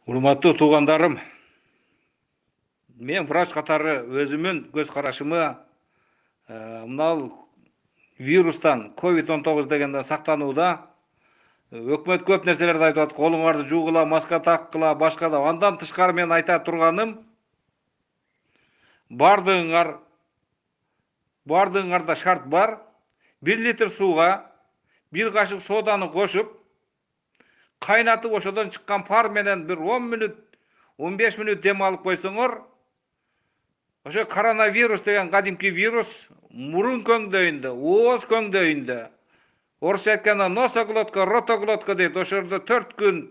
Урматтуу туугандарым, мен врач катары өзүмүн көз карашымы мынал вирустан COVID-19 дегенден сактанууда өкмөт көп нерселерди айтып атат. Колуңарды жуугула, маска таккыла, башка да. Андан тышкары мен айта турганым, бардыгыңарда шарт бар. 1 литр сууга 1 кашык соданы кошуп, кайнатып ошодон чыккан пар менен бир 10 мүнөт, 15 мүнөт дем алып койсоңор, ошо коронавирус деген кадимки вирус мурун көңдөйүндө, ооз көңдөйүндө, орусча айтканда носоглотка, ротоглотка дейт, ошордо 4 күн,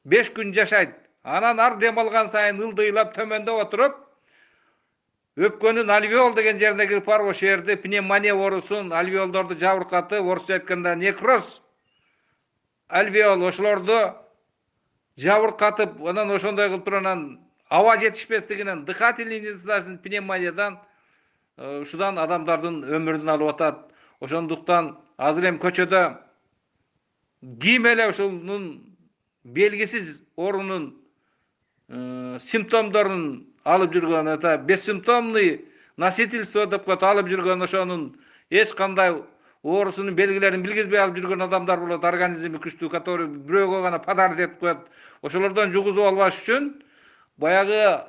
5 күн жашайт. Анан ар дем алган сайын ылдыйлап төмөндөп отуруп, өпкөнүн альвеол деген жерине кирип барып, ошол жерде пневмония оорусун, альвеолдорду жабыркатып, орусча айтканда некроз, альвеол ошолорду жабыркатып, анан ошондой кылып туруп анан аба жетишпестигинен, дыхательный недостаточность пневмониядан ушудан адамдардын өмүрүн алып атат. Ошондуктан азыр эми көчөдө ким эле ушунун белгисиз оорунун симптомдорун алып жүргөн, это бессимптомный носительство деп коет, алып жүргөн, ошонун эч кандай оорусунун белгилерин билгизбей алып жүргөн адамдар болот, организми күчтүү, который бирөөгө гана подар деп коет. Ошолордон жугузуп албаш үчүн баягы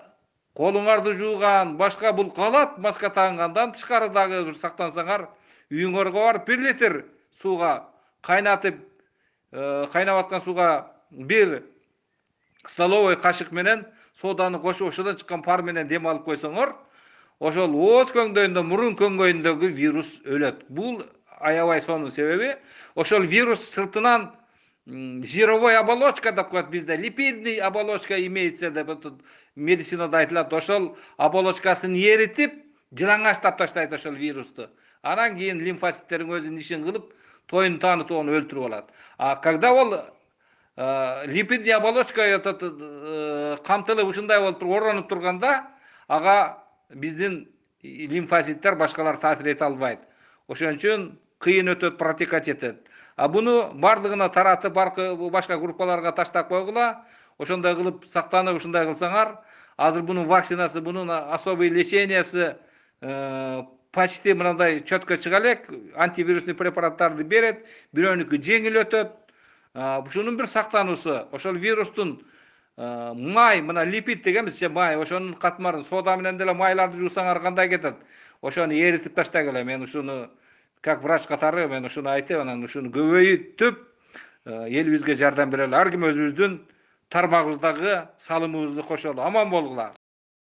колуңарды жууган, башка бул калат маска тагынгандан тышкарыдагы бир сактансаңар, үйүңөргө барып 1 литр сууга кайнатып, кайнап аткан сууга 1 столовый кашык менен соданы кошуп, ошодон чыккан пар менен дем алып койсоңор, ошол ооз көңдөйүндө, мурун көңдөйүндөгү вирус өлөт. Бул аябай сонун себеби, ошол вирус сыртынан жировой оболочка деп коет бизде, липидный оболочка имеется деп медицинада айтылат. Ошол оболочкасын эритип, жылаңачтап таштайт ошол вирусту. Анан кийин лимфоциттердин өзүнүн ишин кылып, тоюн таанытып onu өлтүрүп алат. А когда ол липидный оболочка камтылып ушундай болуп оронуп турганда, ага биздин лимфоциттер башкалар таасир эте албайт. Ошон үчүн кыйын өтөт, протекать этет. А буну бардыгына таратып, башка группаларга таштап койгула, ошондой кылып сактанып, ушундай кылсаңар, азыр бунун вакцинасы, бунун особый лечениясы почти мындай чөткө чыга элек, антивирусный препараттарды берет, бирөөнүкү жеңил өтөт. Ушунун бир сактануусу, ошол вирустун май, мына липид дегенбизче май, ошонун катмарын сода менен деле майларды жуусаңар кандай кетет? Ошону эритип таштагыла. Мен ушуну как врач катары мен ушуну айтып, анан ушуну көбөйтүп, элибизге жардам берели. Ар ким өзүбүздүн тармагыбыздагы салымыбызды кошолу. Аман болгула.